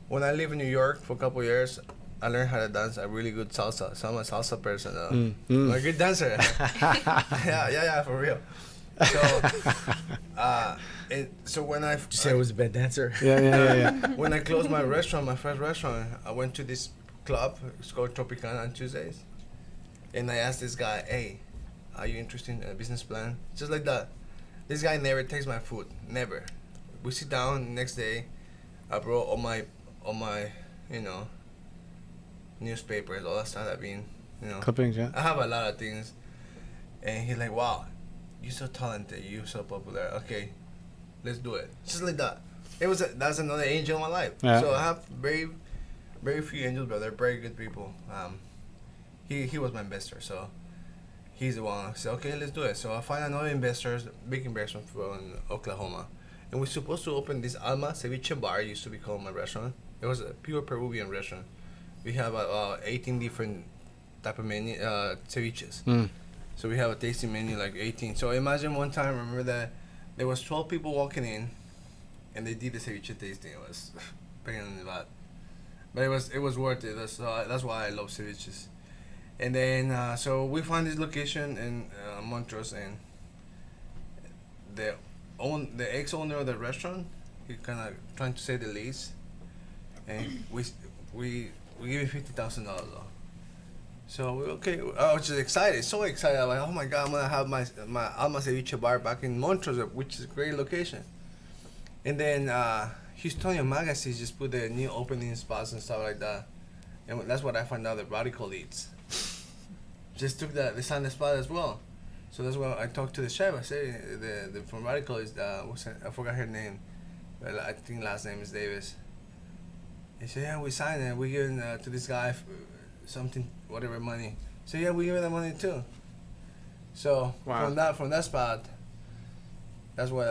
When I lived in New York for a couple of years, I learned how to dance a really good salsa. So I'm a salsa person. I'm a good dancer. yeah, for real. So, so when Did you say I was a bad dancer? Yeah. when I closed my restaurant, my first restaurant, I went to this club. It's called Tropicana on Tuesdays, and I asked this guy, "Hey, are you interested in a business plan?" Just like that. This guy never takes my food. Never. We sit down next day. I brought all my, newspapers, all that stuff. Clippings, yeah. I have a lot of things, and he's like, "Wow, you're so talented. You're so popular. Okay, let's do it." Just like that. That's another angel in my life. Yeah. So I have very, very few angels, but they're very good people. He was my investor, so he's the one. I said, okay, let's do it. So I find another investor, big investor from Oklahoma, and we're supposed to open this Alma Ceviche bar. Used to be called my restaurant. It was a pure Peruvian restaurant. We have 18 different type of menu ceviches. So we have a tasting menu like 18. So imagine one time, remember that there was 12 people walking in, and they did the ceviche tasting. It was pain in the butt, but it was worth it. That's why I love ceviches. And then so we found this location in Montrose, and the ex-owner of the restaurant, he kind of trying to save the lease, and we give him $50,000 though. So okay, I was just excited, so excited. I'm like, oh my God, I'm gonna have my Alma Ceviche bar back in Montrose, which is a great location. And then Houstonian magazines just put the new opening spots and stuff like that, and that's what I found out. The Radical Eats just took they signed the spot as well. So that's when I talked to the chef. I said the from Radical is I forgot her name, but I think last name is Davis. He said, yeah, we signed it. We giving to this guy something, whatever money. So yeah, we give him the money too. So Wow. from that spot, that's what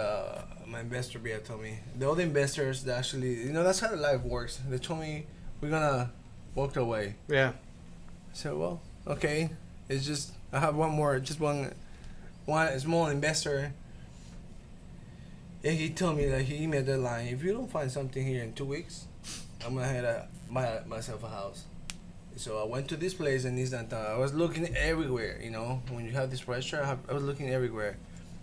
my investor Bia told me. The other investors, they actually, that's how life works. They told me we're gonna walk away. Yeah. I said, well, okay. It's just I have one small investor. And he told me that he emailed the line. If you don't find something here in 2 weeks, I'm gonna head buy myself a house. So I went to this place in East Downtown. I was looking everywhere. When you have this restaurant, I was looking everywhere.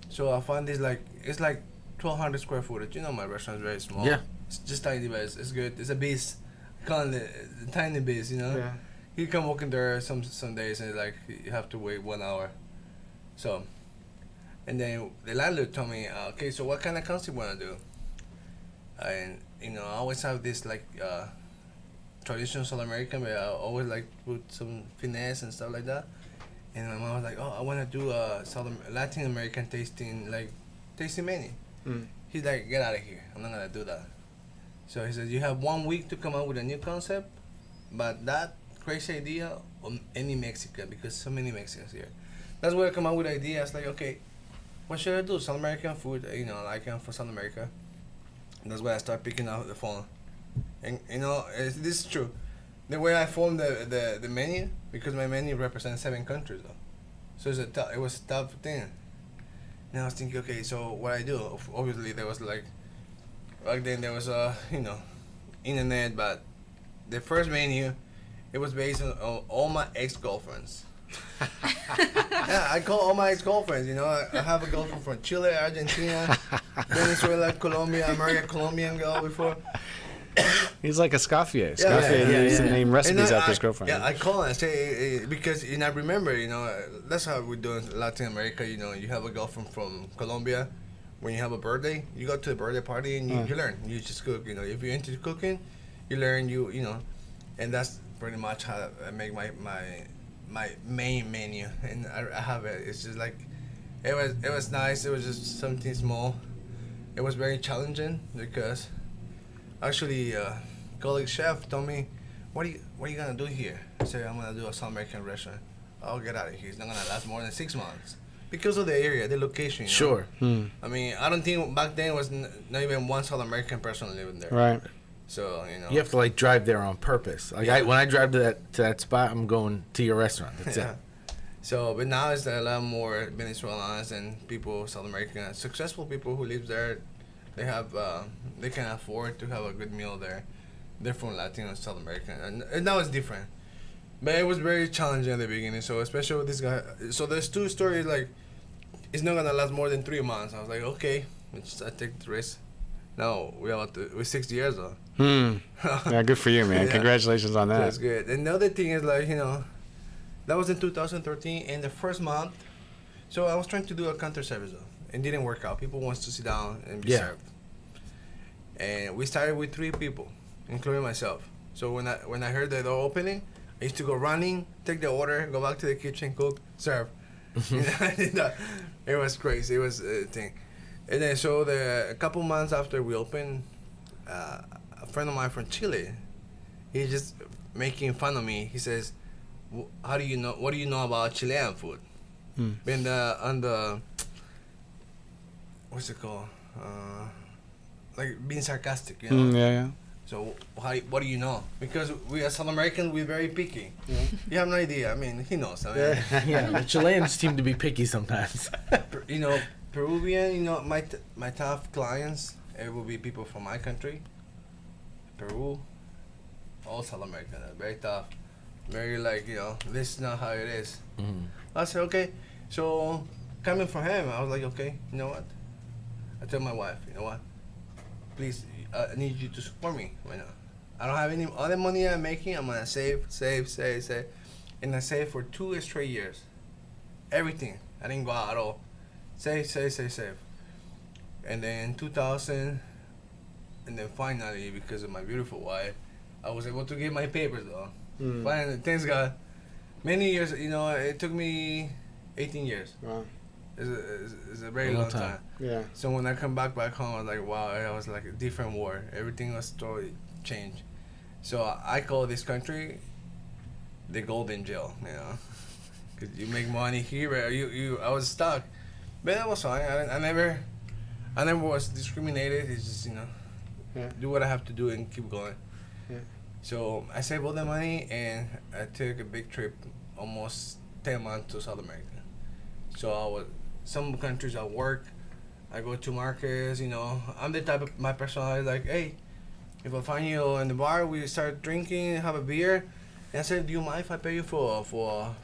So I found this it's like 1,200 square footage. My restaurant is very small. Yeah. It's just tiny, but it's good. It's a beast. I call it the tiny beast. Yeah. You come walking there some days and you have to wait 1 hour. So, and then the landlord told me, okay, so what kind of concept you wanna do? And I always have this traditional South American, but I always put some finesse and stuff like that. And my mom was like, oh, I wanna do a Latin American tasting menu. He's like, get out of here. I'm not gonna do that. So he says, you have 1 week to come up with a new concept, but that crazy idea on any Mexican, because so many Mexicans here. That's where I come up with ideas like, okay, what should I do? South American food, I'm from South America. And that's why I start picking up the phone. And this is true. The way I formed the menu, because my menu represents 7 countries though. So it was a tough thing. And I was thinking, okay, so what I do? Obviously there was back then there was internet, but the first menu, it was based on all my ex-girlfriends. Yeah, I call all my ex-girlfriends. I have a girlfriend from Chile, Argentina, Venezuela, Colombia. I married a Colombian girl before. He's like a Scaffier. Yeah, Scaffier used to name recipes And after his girlfriend. Yeah, I call and I say, because I remember, that's how we do in Latin America. You have a girlfriend from Colombia. When you have a birthday, you go to the birthday party and you learn. You just cook. If you're into cooking, you learn. And that's pretty much how I make my main menu, and I have it. It's just it was nice. It was just something small. It was very challenging because actually colleague chef told me, what are you gonna do here? I said, I'm gonna do a South American restaurant. I'll get out of here. It's not gonna last more than 6 months because of the area, the location. Sure. I mean, I don't think back then was not even one South American person living there. Right. So You have to drive there on purpose. When I drive to that spot, I'm going to your restaurant. That's it. So, but now it's a lot more Venezuelans and people, South American, successful people who live there. They have, they can afford to have a good meal there. They're from Latin and South American, and now it's different. But it was very challenging at the beginning. So especially with this guy, so there's two stories like, it's not gonna last more than 3 months. I was like, okay, I take the risk. Now we're 6 years old. Yeah, good for you, man. Yeah. Congratulations on that. That's good. And the other thing is like, that was in 2013, and the first month, so I was trying to do a counter service though. It didn't work out. People wants to sit down and be served. And we started with 3 people, including myself. So when I heard the door opening, I used to go running, take the order, go back to the kitchen, cook, serve. It was crazy. It was a thing. And then so a couple months after we opened, a friend of mine from Chile, he's just making fun of me. He says, "How do you know? What do you know about Chilean food?" And on the what's it called? Like being sarcastic, Yeah. So what do you know? Because we as South Americans, we're very picky. You have no idea. I mean, he knows. I mean, Yeah, the Chileans seem to be picky sometimes. Peruvian. My top clients, it will be people from my country, Peru, all South American. Very tough, very like this is not how it is. I said okay. So coming from him, I was like okay. You know what? I tell my wife, you know what? Please, I need you to support me right now. I don't have any other money I'm making. I'm gonna save, and I saved for 2 straight years. Everything. I didn't go out at all. Save. And then 2000, and then finally, because of my beautiful wife, I was able to get my papers though. Finally, thanks God. Many years, it took me 18 years. Wow. It's a very long time. Yeah. So when I come back home, I was like, wow, it was like a different world. Everything was totally changed. So I call this country the golden jail, because you make money here. I was stuck, but that was fine. I never was discriminated. It's just do what I have to do and keep going. Yeah. So I saved all the money and I took a big trip, almost 10 months to South America. So some countries I work, I go to markets, I'm the type of, my personality like, hey, if I find you in the bar, we start drinking, have a beer, and I said, do you mind if I pay you for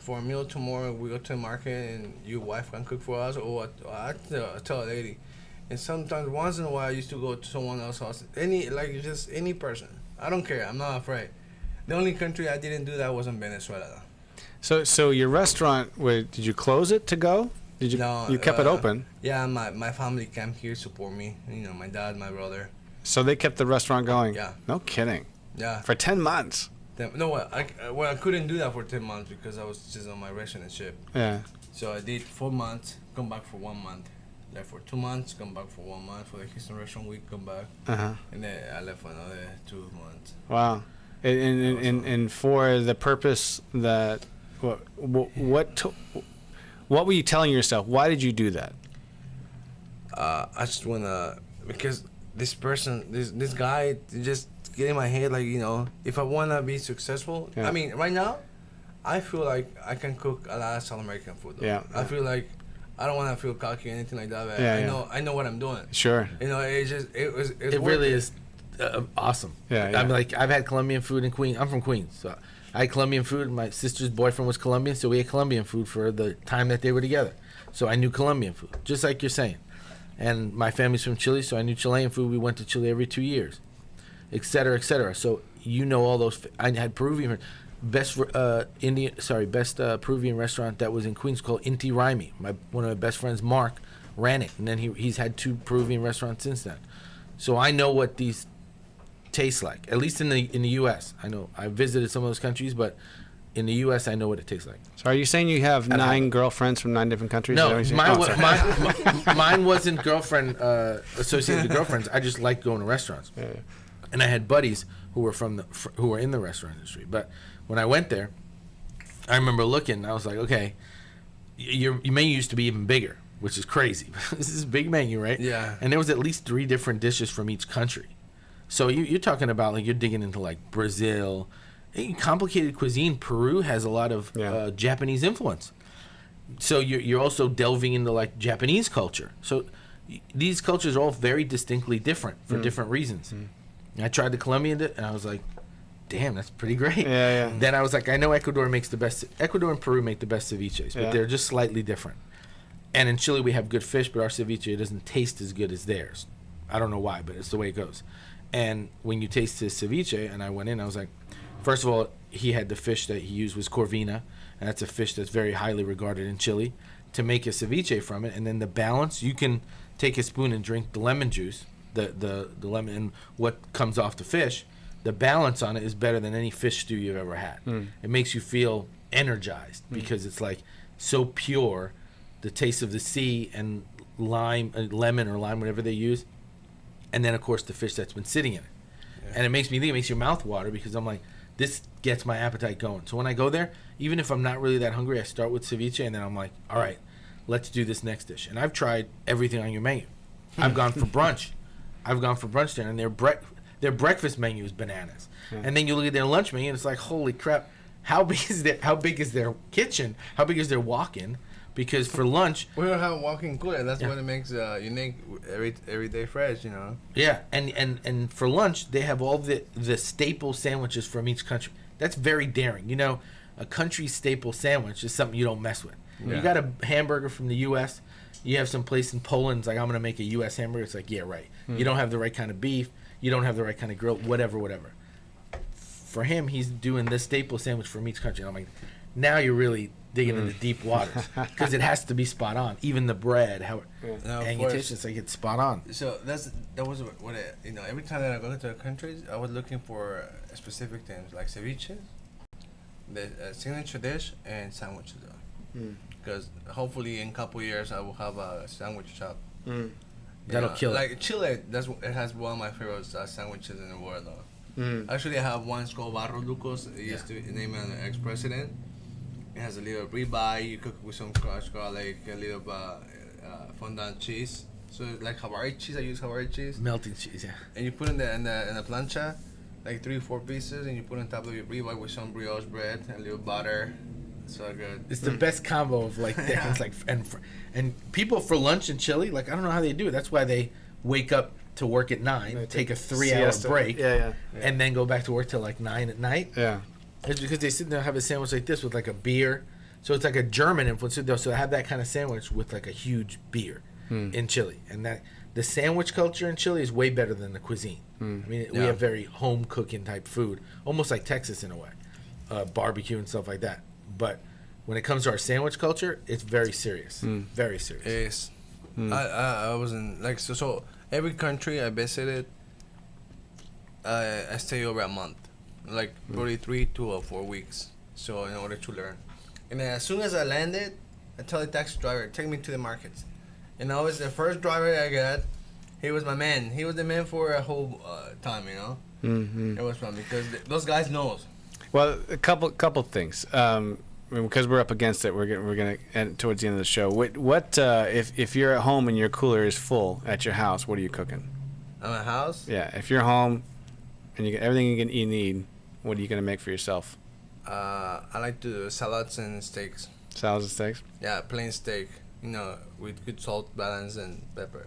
a meal tomorrow? We go to the market and your wife can cook for us, or I tell a lady. And sometimes, once in a while, I used to go to someone else's house, just any person. I don't care, I'm not afraid. The only country I didn't do that was in Venezuela. So your restaurant, did you close it to go? Did you? No, you kept it open. Yeah, my family came here support me. My dad, my brother. So they kept the restaurant going. Yeah. No kidding. Yeah. For 10 months. No, I couldn't do that for 10 months because I was just on my residency. Yeah. So I did 4 months, come back for 1 month. Left for 2 months, come back for 1 month for the Houston Restaurant Week, come back. And then I left for another 2 months. Wow. And for the purpose that what were you telling yourself? Why did you do that? I just wanna, because this person, this guy, just get in my head like if I wanna be successful. Yeah. I mean, right now, I feel like I can cook a lot of South American food. Though. Yeah. I feel like I don't wanna feel cocky or anything like that. But I know what I'm doing. Sure. It really is awesome. Yeah. I mean, like I've had Colombian food in Queens. I'm from Queens, so I had Colombian food. My sister's boyfriend was Colombian, so we had Colombian food for the time that they were together. So I knew Colombian food, just like you're saying. And my family's from Chile, so I knew Chilean food. We went to Chile every 2 years, et cetera, et cetera. So all those. I had Peruvian, best Peruvian restaurant that was in Queens called Inti Raimi. One of my best friends, Mark, ran it, and then he's had 2 Peruvian restaurants since then. So I know what these taste like, at least in the U.S. I know I visited some of those countries, but in the U.S. I know what it tastes like. So are you saying you have 9 girlfriends from 9 different countries? No, mine wasn't girlfriend associated with girlfriends. I just liked going to restaurants, and I had buddies who were who were in the restaurant industry. But when I went there, I remember looking. I was like, okay, your menu used to be even bigger, which is crazy. This is a big menu, right? Yeah. And there was at least 3 different dishes from each country. So you're talking about like you're digging into like Brazil, complicated cuisine. Peru has a lot of Japanese influence. So you're also delving into like Japanese culture. So these cultures are all very distinctly different for different reasons. And I tried the Colombian and I was like, damn, that's pretty great. Yeah. Then I was like, I know Ecuador and Peru make the best ceviches, but Yeah. they're just slightly different. And in Chile we have good fish, but our ceviche doesn't taste as good as theirs. I don't know why, but it's the way it goes. And when you taste his ceviche, and I went in, I was like, first of all, he had the fish that he used was corvina, and that's a fish that's very highly regarded in Chile, to make a ceviche from it. And then the balance, you can take a spoon and drink the lemon juice, the lemon, and what comes off the fish. The balance on it is better than any fish stew you've ever had. It makes you feel energized because it's like so pure, the taste of the sea and lime, lemon or lime, whatever they use, and then of course the fish that's been sitting in it. And it makes me think, it makes your mouth water because I'm like, this gets my appetite going. So when I go there, even if I'm not really that hungry, I start with ceviche and then I'm like, all right, let's do this next dish. And I've tried everything on your menu. I've gone for brunch. There, and their breakfast menu is bananas. And then you look at their lunch menu and it's like, holy crap, how big is their kitchen? How big is their walk-in? Because for lunch, We don't have a walk-in cooler. That's what it makes unique. Every day fresh, you know. yeah, and for lunch they have all the staple sandwiches from each country. That's very daring. You know, a country staple sandwich is something you don't mess with. Yeah. You got a hamburger from the U.S. You have some place in Poland. It's like, I'm gonna make a U.S. hamburger. It's like, yeah, right. You don't have the right kind of beef. You don't have the right kind of grill. Whatever. For him, he's doing this staple sandwich from each country. And I'm like, now you're really digging into deep waters because it has to be spot on. Even the bread, how No, of and you course. taste it's like it's spot on. So that was what you know. Every time that I go to countries, I was looking for specific things like ceviche, the signature dish, and sandwiches. Because hopefully in a couple years I will have a sandwich shop. You That'll know, kill it. Like Chile, it has one of my favorite sandwiches in the world. Though. Actually, I have one. It's called Barro Lucos. It used to name an ex-president. It has a little ribeye. You cook it with some crushed garlic, a little fondant cheese. So like Hawaii cheese. I use Hawaii cheese. Melting cheese, yeah. And you put in the plancha, like 3-4 pieces, and you put on top of your ribeye with some brioche bread and a little butter. So good. It's the best combo of like things like and people for lunch in Chile, like I don't know how they do it. That's why they wake up to work at 9, take a 3-hour Siesta. break, Yeah. and then go back to work till like 9 at night. Yeah. It's because they sit there and have a sandwich like this with like a beer. So it's like a German influence. So I have that kind of sandwich with like a huge beer in Chile, and that the sandwich culture in Chile is way better than the cuisine. I mean, we have very home cooking type food, almost like Texas in a way, barbecue and stuff like that. But when it comes to our sandwich culture, it's very serious, very serious. Yes. I was in like so every country I visited, I stay over a month, like probably 3 to 4 weeks. So in order to learn, and then as soon as I landed, I tell the taxi driver, take me to the markets. And I was the first driver I got. He was my man. He was the man for a whole time, you know. It was fun because those guys knows. Well, a couple things. Because we're up against it, we're gonna end towards the end of the show. What if you're at home and your cooler is full at your house? What are you cooking? At my house. Yeah, if you're home and you get everything you need, what are you gonna make for yourself? I like to do salads and steaks. Salads and steaks. Yeah, plain steak. You know, with good salt balance and pepper.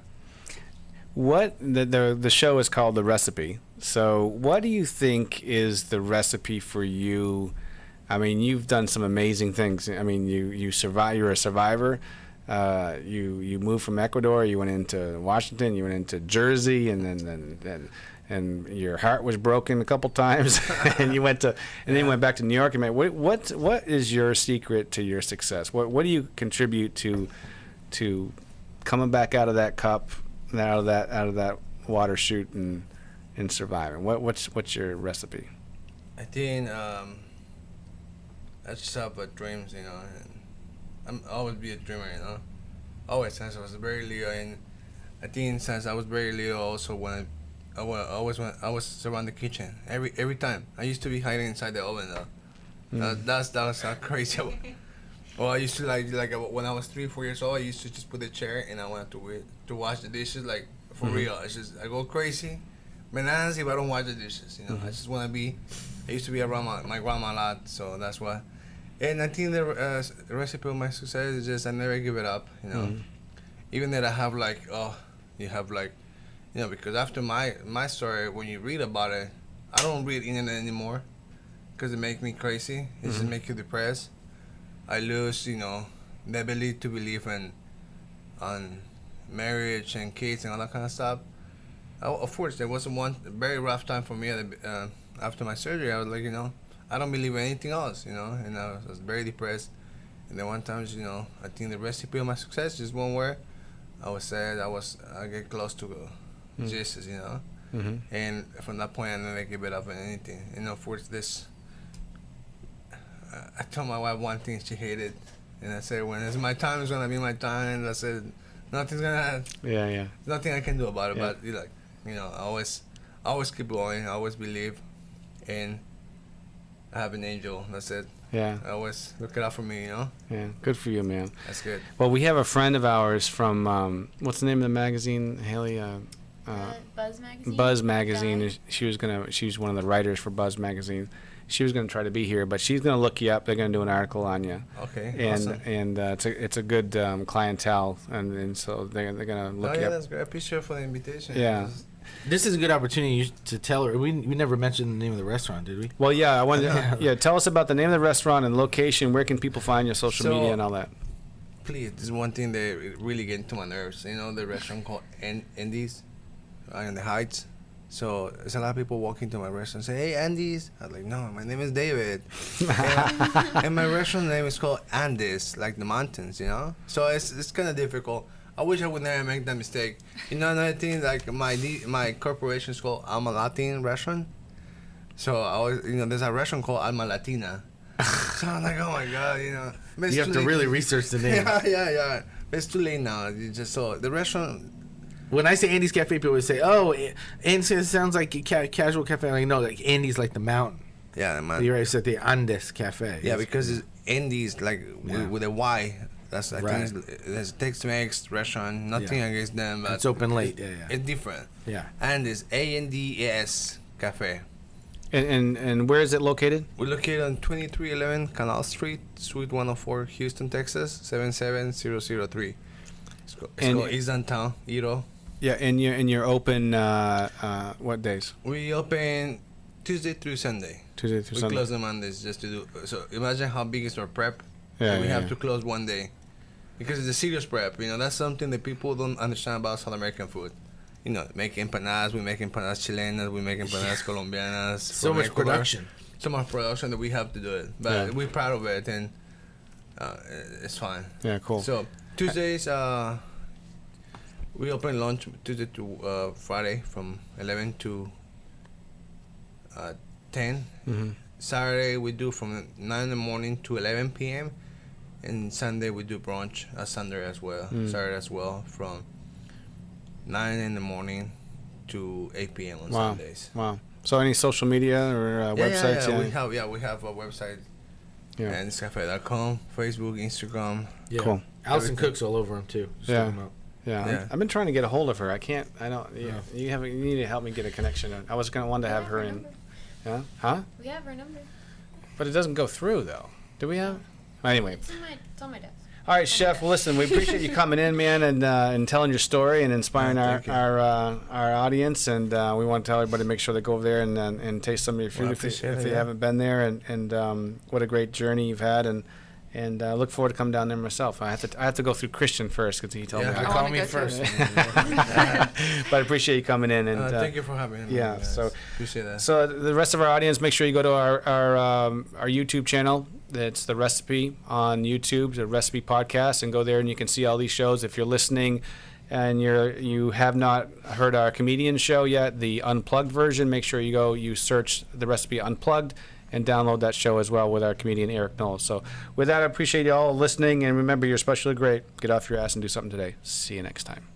What the show is called The Recipe. So what do you think is the recipe for you? I mean, you've done some amazing things. I mean, you survive. You're a survivor. You moved from Ecuador. You went into Washington. You went into Jersey, and then your heart was broken a couple times, and you went to then you went back to New York. And what is your secret to your success? What do you contribute to coming back out of that cup, out of that water chute, and surviving? What's your recipe? I think I just have dreams, you know, and I always be a dreamer, you know. Always since I was very little, and I think since I was very little, also when I was around the kitchen every time. I used to be hiding inside the oven though. That was crazy. Well, I used to like when I was 3-4 years old, I used to just put a chair and I wanted to wash the dishes like for real. It's just I go crazy, bananas if I don't wash the dishes. You know, I just want to be. I used to be around my grandma a lot, so that's why. And I think the recipe of my success is just I never give it up. You know, even that I have like because after my story, when you read about it, I don't read internet anymore because it makes me crazy. It just makes you depressed. I lose the ability to believe on marriage and kids and all that kind of stuff. Of course, there was one very rough time for me after my surgery. I was like, I don't believe in anything else, and I was very depressed. And then one time, I think the recipe of my success is one where I was sad. I get close to Jesus, and from that point, I never give it up on anything. Of course, I told my wife one thing she hated, and I said, when it's my time, it's gonna be my time. And I said, nothing's gonna. Yeah. Nothing I can do about it. Yeah. But I always keep going. I always believe, and I have an angel. That's it. Yeah. I always look it out for me. Yeah. Good for you, man. That's good. Well, we have a friend of ours from what's the name of the magazine, Haley? Buzz Magazine. Buzz Magazine. She's one of the writers for Buzz Magazine. She was going to try to be here, but she's going to look you up. They're going to do an article on you. Okay. And awesome. And it's a good clientele, and so they're going to look you up. That's great. I appreciate you for the invitation. Yeah. This is a good opportunity to tell her. We never mentioned the name of the restaurant, did we? Well, yeah. I wanted. Tell us about the name of the restaurant and location. Where can people find your social media and all that? Please, this is one thing that really get into my nerves. The restaurant called Andy's in the Heights. So there's a lot of people walking to my restaurant and say, "Hey, Andy's." I'm like, "No, my name is David." and my restaurant name is called Andes, like the mountains, So it's kind of difficult. I wish I would never make that mistake. Another thing, like my corporation is called Alma Latin Restaurant. So I always, there's a restaurant called Alma Latina. So I'm like, oh my God, You have to really research the name. Yeah. But it's too late now. The restaurant. When I say Andy's Cafe, people always say, "Oh, Andy's sounds like a casual cafe." I'm like, no, like Andy's like the mountain. Yeah, the mountain. You already said the Andes Cafe. Yeah, because it's Andy's with a Y. That's right. There's Tex-Mex restaurant. Nothing against them, but it's open late. Yeah. It's different. Yeah. Andes, ANDES Cafe. And where is it located? We're located on 2311 Canal Street, Suite 104, Houston, Texas 77003. It's called East Downtown, Edo. Yeah, and you're open what days? We open Tuesday through Sunday. Tuesday through Sunday. We close on Mondays just to do. So imagine how big is our prep. Yeah, we have to close one day because it's a serious prep. That's something that people don't understand about South American food. Make empanadas. We make empanadas chilenas. We make empanadas colombianas. So much production. So much production that we have to do it, but we're proud of it, and it's fun. Yeah, cool. So Tuesdays, we open lunch Tuesday to Friday from 11 to 10. Mm-hmm. Saturday we do from 9 in the morning to 11 p.m. And Sunday we do brunch Sunday as well. Saturday as well from 9 in the morning to 8 p.m. on Sundays. Wow. So any social media or websites? Yeah. We have a website. Yeah. And it's cafe.com, Facebook, Instagram. Yeah. Cool. Allison cooks all over them too. Just Yeah. look 'em up. Yeah. I've been trying to get a hold of her. I can't. I don't. Yeah. You need to help me get a connection. I was gonna want to have her in. Yeah. Huh? We have her number. But it doesn't go through though. Do we have? Anyway. It's on my desk. All right, Chef. Well, listen, we appreciate you coming in, man, and telling your story and inspiring our audience. And we want to tell everybody to make sure they go over there and taste some of your food if they haven't been there. And what a great journey you've had. And look forward to coming down there myself. I have to go through Christian first because he told me. Call me first. But I appreciate you coming in. And thank you for having me. Yeah, so appreciate that. So the rest of our audience, make sure you go to our YouTube channel. It's The Recipe on YouTube, the Recipe Podcast, and go there and you can see all these shows. If you're listening and you have not heard our comedian show yet, the unplugged version, make sure you search The Recipe Unplugged and download that show as well with our comedian Eric Knowles. So with that, I appreciate you all listening, and remember, you're especially great. Get off your ass and do something today. See you next time.